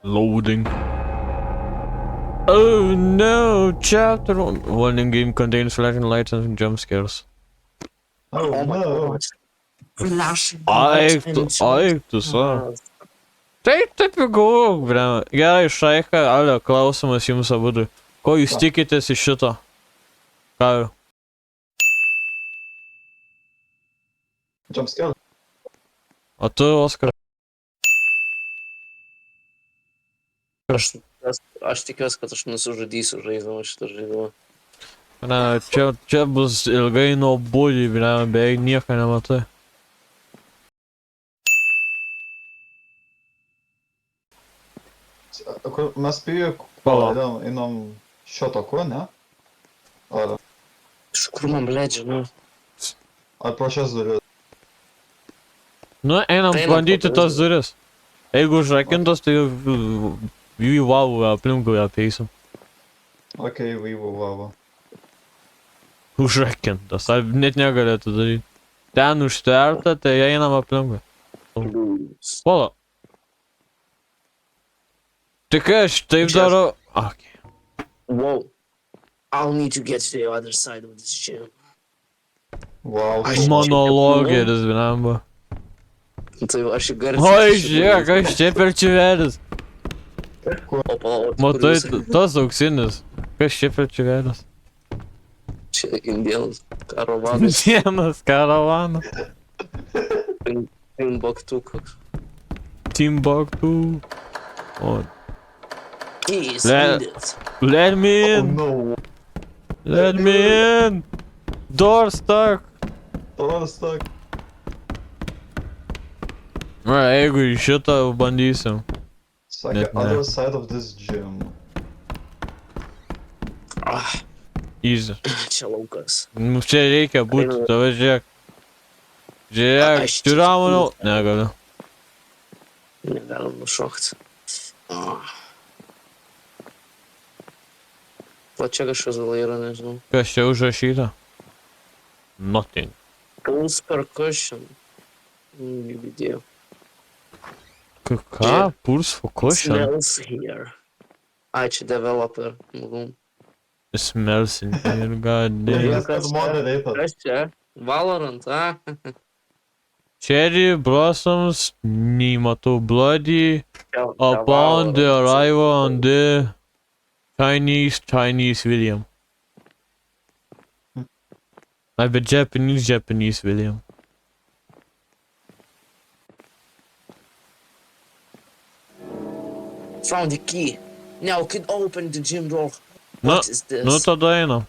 Loading. Oh no! Chapter 1. Warning game contains flashing lights and jump scares. Oh my no. god. Flashing lights and Aiktu, Taip ir galvoju, brema. Gerai, Šaika, alio, klausimas jums abudu. Ko jūs tikitės iš šito? Karo. Jumpscare. O tu, Oskar? Aš tikiuosi, kad aš nusižudysiu žaidimą šitą žaidimą. Ne, čia bus ilgai nuobodžiai, brema, beveik nieko nematai. Mes prie palaidom, einam šio taku, ne? Ar Iš kur man blėdžia, nu? pro šias duris? Nu, einam Tai einam bandyti pro tas duris. Jeigu užrakintos, tai jų vavų aplinkui apeisim. Okei, vavo. Užrakintas, ar net negalėtų daryti. Ten užtverta, tai einam aplinkui. Pala. Tai kai aš taip Čia aš- darau... Okay. Wow. I'll need to get to the other side of this gym. Wow. Aš- Monologeris, blemba. Tai aš į garsą. Oi, žiūrėk, aš čia per čiuvelis. O palauk. Matai, tas auksinis. Kas čia per čiuvelis? Čia indėnas. Karavanas. Vienas karavanas. Timbuktukas. Timbuktu. O, Keys Le- needed. let me Oh in. no. Let me in. Door stuck. Door stuck. Na, jeigu į šitą bandysim. Sakė, Net ne. other side of this gym. Ah, Easy. čia laukas. Mums čia reikia būti, tave žiūrėk. Žiūrėk, Aš tu ramanau. Negaliu. Negalim nušokti. Va čia kažkas gal yra, nežinau. Kas čia užrašyta? Nothing. Pulse percussion. Girdėjau. Ką? Pulse focussion? Smells here. Ai, čia developer. Room. Smells in here, god damn. Yes, that's moderator. Kas čia? Valorant, a? Cherry blossoms, nematau bloody, upon the arrival on the Chinese William. I bet Japanese William. Found the key. Now can open the gym door. Nu, What is this? nu tada einam.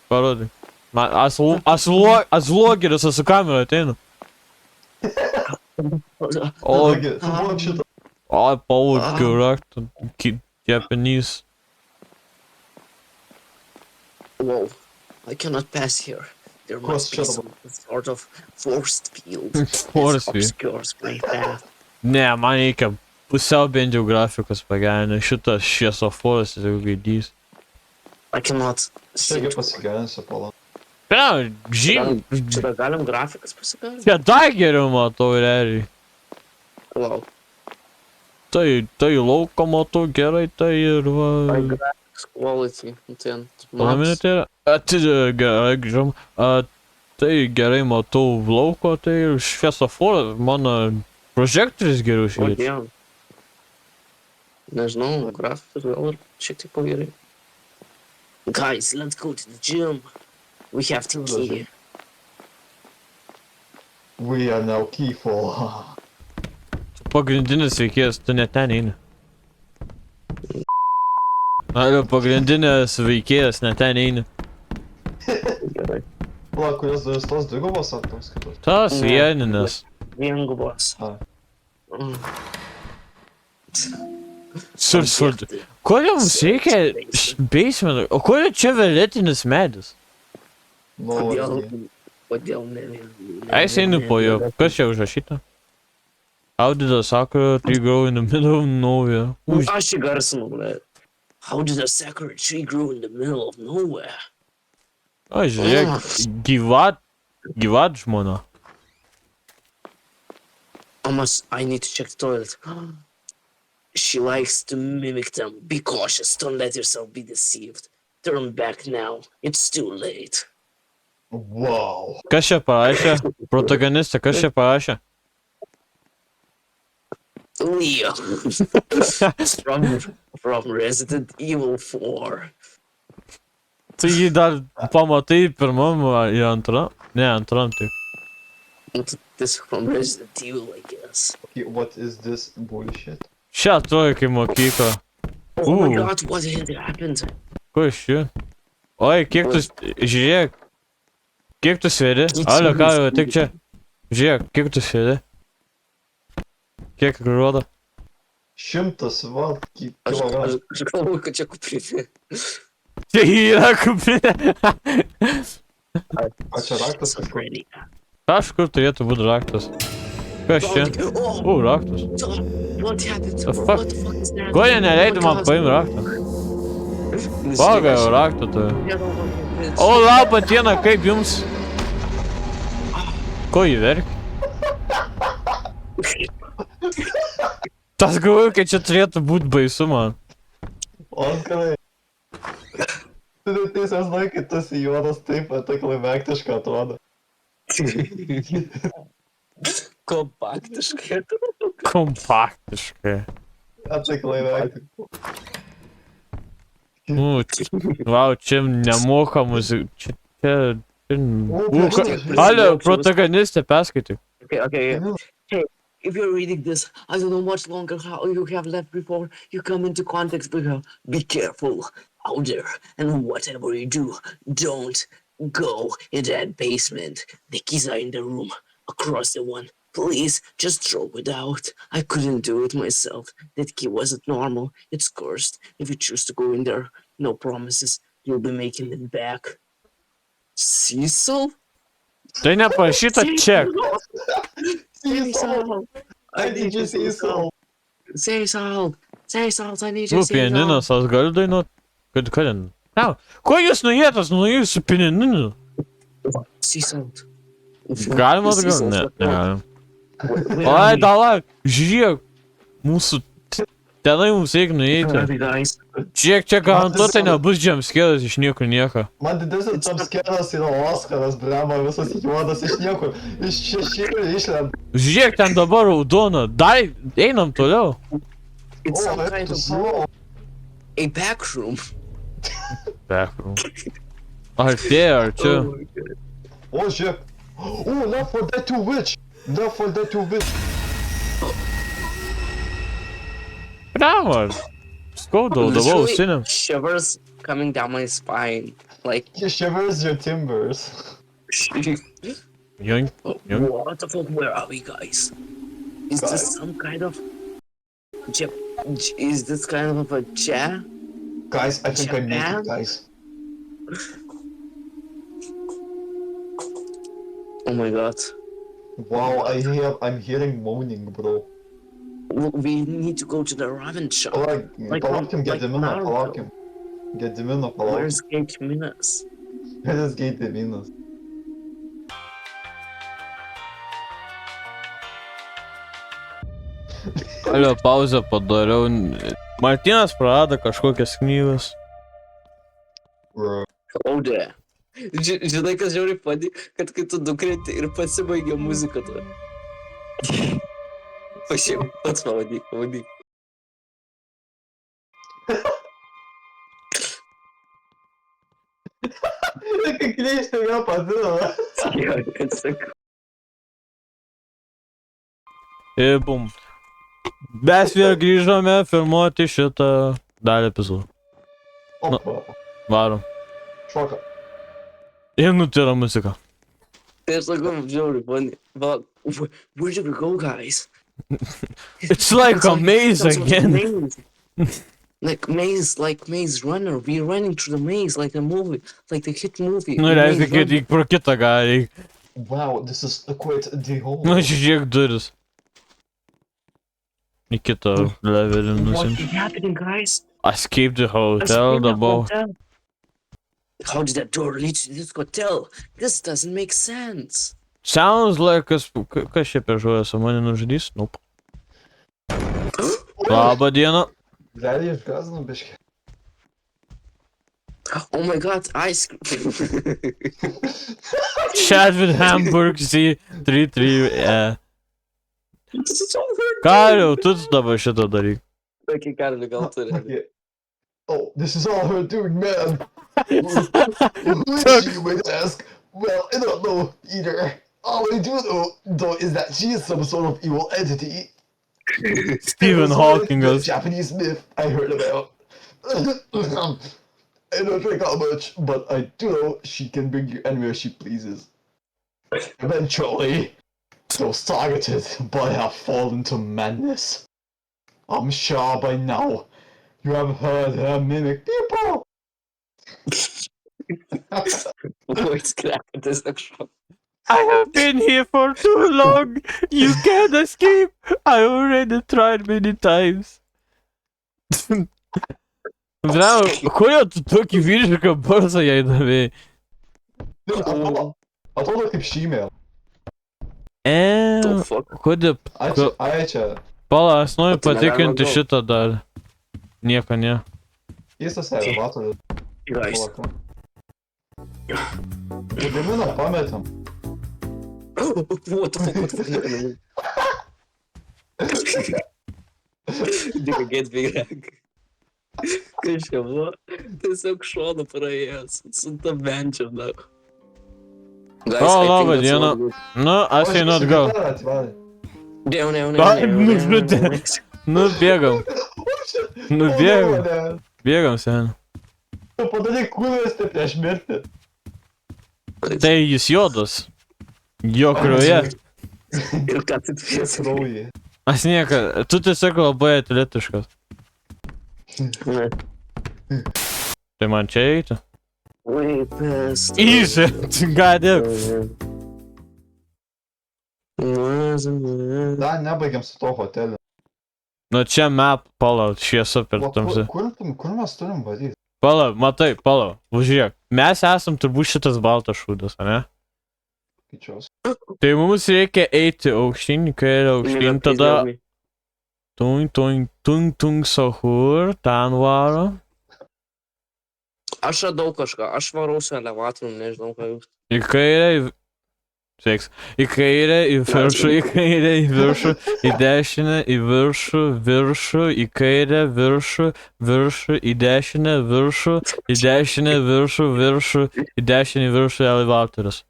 Parodyk. Man, aš vlogeris, esu kamera ateinu. O, Taigi, sublok šitą. pauliu raktą, Japanese. Whoa. I cannot pass here. There must be shut some sort of forced field. Force that field. obscures my path. Ne, man reikia pusiau bent jau grafikos pagerinti. Šitas šviesoforas jau gaidys. I cannot see. Taigi pasigerinsiu pala. Pia, žym. Čia galim grafikas pasigarinti? Čia dar geriau matau, realiai. Wow. Tai lauko matau gerai, tai ir va... Graphics quality. Ten. Palaminėte yra? Gerai, grįžom. Tai gerai matau lauko, tai ir šviesoforas, mano prožektorius geriau šviečia. Kodėl? Nežinau, grafikas gal ir šiek tiek pagerai. Guys, let's go to the gym. We have the key. We are now keyful. Pagrindinis veikėjas, tu net ten eini. Pagrindinės veikėjas net ten eini. Gerai. Pala, kurios duris tos dvigubos ar tos kitos? Tas Ne. vieninės. Viengubos. A. Sursvart. Kodėl mums reikia basement? O kodėl čia violetinis medis? Nu, Kodėl ne? Eis einu po jo. Kas čia užrašyta? How did a sakura tree grow in the middle of nowhere? Aš įgarsinu, ble. How did a sakura tree grow in the middle of nowhere? O, žiūrėk, gyvat žmona. I need to check the toilet. She likes to mimic them. Be cautious. Don't let yourself be deceived. Turn back now. It's too late. Wow. Kas čia parašė? Protagonistė, kas čia parašė? Leo. from Resident Evil 4. Tai jį dar pamatai pirmam ar į antrą? Ne, antram taip. This from Resident Evil, I guess. Okay, what is this bullshit? Šią atrodo kaip mokykla. Oh my Ooh. god, what had happened? Ko iš čia? Oi, kiek tu... Žiūrėk. Kiek tu sveri? Alio, Karol, tik čia. Žiūrėk, kiek tu sveri? Kiek rodo? 100 vat Aš kilogramų. galvoju, kad čia kuprinė. Tai yra kuprinė. A čia raktas kažkur? Ready. Kažkur turėtų būti raktas. Kas čia? Oh, Raktas. what happened? The fuck? What the fuck is that? Ko jie neleidė man paimti raktą? Pagavau raktą tai. O, laba diena, kaip jums? Ko jį verkia? Tas galvoju, kad čia turėtų būti baisu man. Oskarai. Tu tiesiog žinai, kad tas juodas taip klimaktiškai atrodo. Kompaktiškai. Kompaktiškai. Klimaktiškai. Vau, čia nemoka muzika. Čia... prieš- Alio, protagonistė, perskaityk. Okay. Hey, if you're reading this, I don't know much longer how you have left before you come into contact with her. Be careful out there, and whatever you do, don't go in that basement. The keys are in the room across the one. Please, just throw it out. I couldn't do it myself. That key wasn't normal. It's cursed. If you choose to go in there, no promises. You'll be making it back. Cecil? Tai neparašyta čia. Cecil! I need you, Cecil. Cecil! Cecil, I need you, Nu, pianinas, aš galiu dainuot? Kad ten. Ne. Ko jūs nuėtas, nuėjus su pianinu? Cecil. Galima atgal? Ne, negalim. Ai, davai, žiūrėk. Mūsų... Tenai mums reikia nueiti. Guys. Žiūrėk, čia garantuotai nebus jumpscare'as iš niekur nieko. Man didesnis jumpscare'as yra Oskaras, blema, visas juodas iš niekur. Iš šešėlių išlenda. Žiūrėk, ten dabar raudona. Dar einam toliau. It's some kind of slow. a back room. Backroom. Artėja, čia. Oh my God. O, žiūrėk. O, Left 4 Dead 2 Witch. Left 4 Dead 2 Witch. Prama. Skaudau, dabar ausinėm. Shivers coming down my spine. Like, He shivers your timbers. Joink. Yoink. what the fuck? Where are we, guys? Is this some kind of... Is this kind of a chair? Guys, I think I made Japan? it, guys. Oh my god. Wow, I'm hearing moaning, bro. We need to go to the ramen shop. Palaukim, Gedimino, Naruto. palaukim. Gedimino, palaukim. Where's Gate Minas? Where's Gediminas? Alio, pauzę padariau. Martynas prarado kažkokias knygas. Bro. Oh, there. Žinai, kas žiauriai padė, kad kai tu nukrenti ir pasibaigia muzika tu. Pašiaip, pats pavadyk. Kai grįžti vėl padėjo. Ir bum. Mes vėl grįžome filmuoti šitą dalį epizodą. Opa. Varom. Šoka. Ir nutira muzika. Tai aš sakau, žiauriai padė. But where did we go, guys? It's like a maze again. Like Maze Runner. We're running through the maze like a movie, like the hit movie. Nu, reiškia, Maze kad pro kitą gali. Wow, this is quite the whole. Nu, žiūrėk duris. Į kitą levelį Runner. What nusim. is happening, guys? Escape the hotel, dabar. How did that door lead to this hotel? This doesn't make sense. Sounds like kas čia per žuojas, o mane nužudys? Nup. Labą dieną. Realiai išgąsdino biškį. Oh my god, ice cream. Chat with Hamburg Z33. This is all her Kariau, tu dabar šitą daryk. doing. Karli, gal turi. Okay. Oh, this is all her doing, man. Who is she, you might ask? Well, I don't know either. All I do know, though, is that she is some sort of evil entity. Stephen Hawking A goes. Japanese myth I heard about. I don't drink how much, but I do know she can bring you anywhere she pleases. Eventually, those targeted but have fallen to madness. I'm sure by now you have heard her mimic people. Voice crack, tiesiog šok. I have been here for too long. You can't escape. I already tried many times. Blau, kodėl tu tokį vyrišką balsą jai davėjai? Atrodo kaip šymė. The fuck? Kodėl? Ai čia. Pala, aš noriu O tai patikrinti negalima šitą dar. Nieko, ne. Jis tas elevatorius. Nice. Gediminą pametėm. What the fuck? Dika, get big. Kas čia buvo? Tiesiog šonu praėjęs. Su ta benčia, da. Laba diena. Nu, aš einu atgal. Nužudė. Nubėgam. Nubėgam. Bėgam, sen. Padaryk kūnestį prieš mirtį. Tai jis juodas. Jo krauja. Ir ką tu turėsi? Kraujai. Aš nieko. Tu tiesiog labai atletiškas. Tai man čia eiti? Oi, pest. Easy. Gadė. Dar nebaigiam su to hoteliu. Nu čia map, pala, šviesa per tamsi. Kur mes turim varyti? Pala, matai, pala, važiuok. Mes esam turbūt šitas baltas šūdas, ne? Skaičiuos. Tai mums reikia eiti aukštyn, kairę aukštyn, tada tung sahur, ten varo. Aš radau kažką, aš varau su elevatorium, nežinau ką jūs. Į kairę, sveiks. Į kairę, į viršų, į kairę, į viršų, į dešinę, į viršų, viršų, į kairę, viršų, viršų, į dešinę, viršų, į dešinę, viršų, viršų, į dešinę, viršų, elevatorius.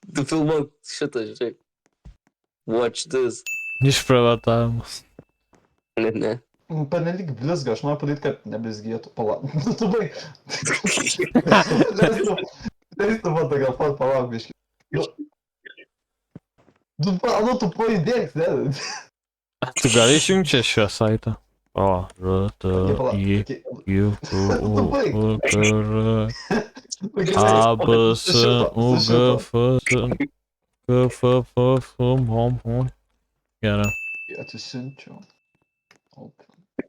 Tu filmuok šitą, žiūrėk. Watch this. Išprievartavimas. Ne. Panelik blizga, aš noriu padaryti, kad neblizgėtų. Palauk. Tu baig. Leistų fotografuot, palauk, biškį. Tu pajudėk, ne? Tu gali išjungti čia šią saitą? O, rata, į, U, U, A, B, S, U, G, F, G, F, F, F, M, M. Gerai. Atsisinčiau.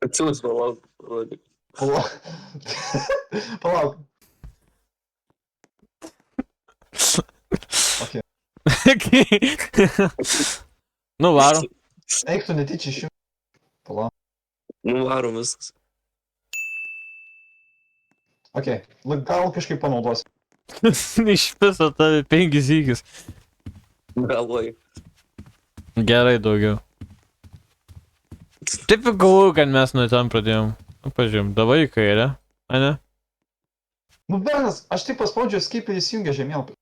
Atsiūs, palauk. Palauk. Palauk. Nu, varo. Eik tu netyčia iš jų. Palauk. Nuvarom viskas. Ok, gal kažkaip panaudosi. Iš viso tavi 5 zygius. Galvoju. Gerai daugiau. Taip ir galvoju, kad mes nuo ten pradėjom. Nu, pažiūrėjom, davai į kairę, ane? Nu, benas, aš taip paspaudžiu skip ir įsijungia žemėlapį.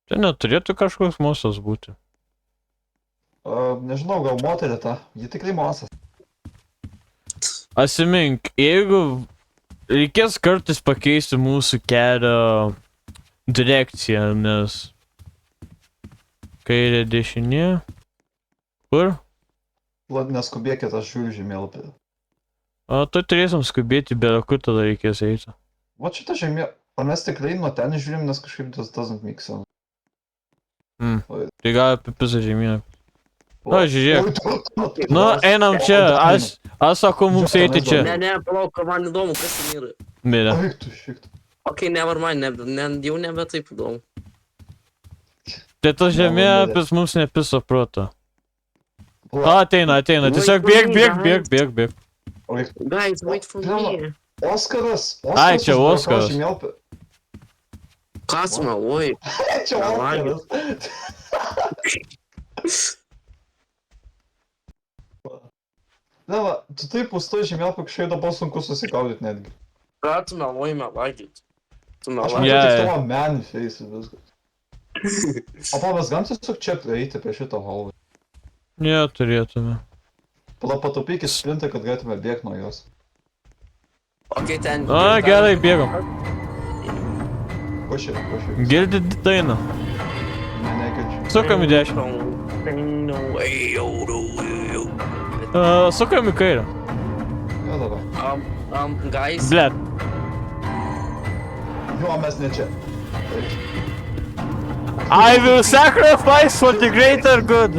Čia neturėtų kažkoks mosas būti. Nežinau, gal moterė ta. Ji tikrai mosas. Atsimink, jeigu reikės kartais pakeisti mūsų kelio direkciją, nes kairė dešinė. Kur? Neskubėkit, aš žiūriu žemėlapį. O tu turėsim skubėti, bet kur tada reikės eiti? Va šitą žemėlapį. Ar mes tikrai nuo ten žiūrim, nes kažkaip tas doesn't make sense. Tai gal apipisa žemyną. Na, žiūrėk. Nu, einam čia, aš sakau mums eiti čia. Ne, palauk, man įdomu, kas ten yra. Mirė. Eik tu, šiek tiek. Okay, never mind, jau nebe taip įdomu. Tai tas Nemanau, žemėlapis mums nepiso proto. O, ateina. Wait Tiesiog for bėg, me, bėg, guys. bėg, bėg. Oi, Guys, wait for me. Oskaras! Ai, čia užblokuoja Oskaras. žemėlapį. Kas meluoji? Čia Oskaras. Ne, va, tu taip pustoj žemėlapį kažkaip dabar sunku susigaudyti netgi. Ką tu meluoji, melagit? Tu Aš meluoji. mačiau Yeah. tik tavo man face ir viskas. O pa, mes galim tiesiog čia eiti prie šito hallway. Ne, turėtume. Pada patupykit sprintą, kad galėtume bėgti nuo jos. Okay, ten. A, gerai, bėgam. Ko čia? Girdit dainą. Ne, negirdžiu. Sukam į dešinę. Sukam į kairę. Jo, dabar. Guys. Blet. Jo, mes ne čia. Taip. I will sacrifice for the greater good.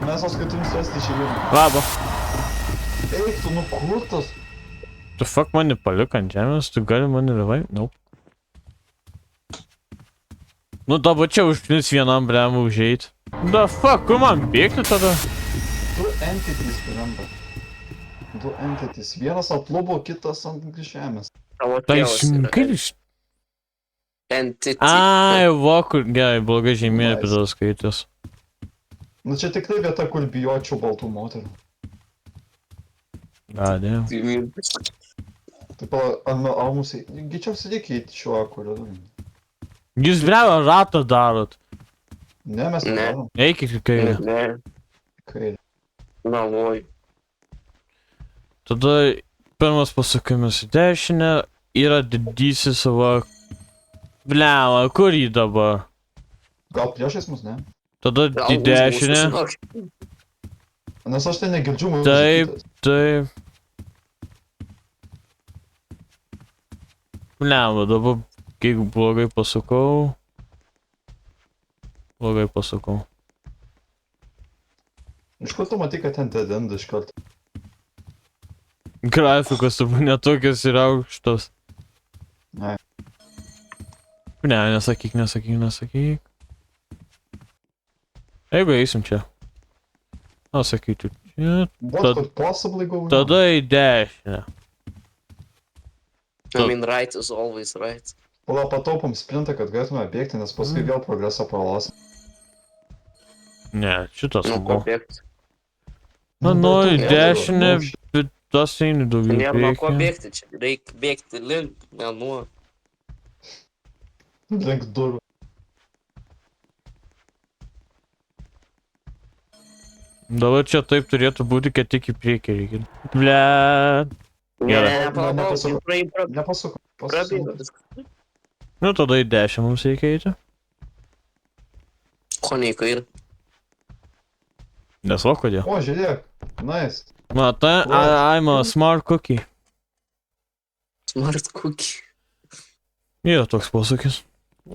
Mes paskaitum sėsti šį vieną. Laba. Eik, tu nukurtas. Tu fuck mane palik ant žemės, tu gali mane revive? Nope. Nu dabar čia užknis vienam bremu užeit. Da fuck, kur man bėgti tada? Du entities, remember. Du entities. Vienas ant lubo, kitas ant žemės. Tavo Tai tėvas yra kaip iš... entity. Ai, va kur, gerai, blogai žemėlė apie tada skaitęs. Nu čia tikrai vieta, kur bijočiau baltų moterų. Gadė. Taip, almusiai. Greičiausiai reikia eiti šiuo koridoriumi. Jūs brevą ratą darot. Ne, mes Ne. nedarom. Eikit į kairę. Ne, Kairė. meluoji. Tada pirmas pasukimas į dešinę, yra didysis savo... Blema, kur jį dabar? Gal priešais mus, ne? Tada į dešinę. Nes aš tai negirdžiu mūsų. Taip. Taip. Blema, dabar jeigu blogai pasukau. Blogai pasukau. Iš kur tu matai, kad ten dead end iš karto? Grafikos turbūt netokios yra aukštos. Ne. Ne, nesakyk. Jeigu eisim čia. O, sakyčiau, čia. What could possibly go wrong? Tada į dešinę. I mean, right is always right. Pala pataupom sprintą, kad galėtume bėgti, nes paskui vėl progresą pralasim. Ne, šitas Nu, ko buvo. bėgti? Nu, į bet tu- dešinę, bet tas eini daugiau Nėra nuo ko priekį. bėgti čia. Reikia bėgti link, ne nuo. Link durų. Dabar čia taip turėtų būti, kad tik į priekį reikia. Ble. Ne, Gerai. ne, palauk, Nepasakau. praeina. Nepasukom. Prabėgo viskas. Nu, tada į dešinę mums reikia eiti. Ko nei kairė. Nes va kodėl. O, žiūrėk. Nice. Matai, I'm a smart cookie. Smart cookie. Yra toks posakis.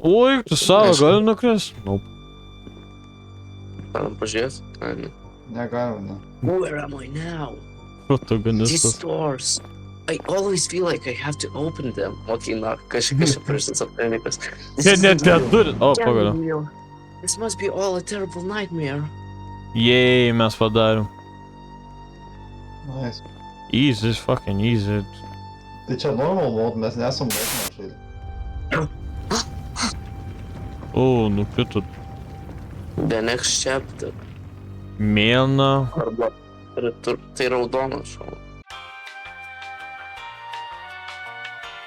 Oi, tu savo gali nukris? Nope. Galim pažiūrėt? Ai, ne. Negalim, ne. Where am I now? These Protagonistas. doors. I always feel like I have to open them. Okay, na, kažkas persons of panikas. Čia net neturi. O, pagaliau. This must be all a terrible nightmare. Jei, mes padarėm. Nice. Easy, fucking easy. Tai čia normal mode, mes nesam normal žaidė. O, nukrito The next chapter. mėlyna. Arba tai raudonas šau.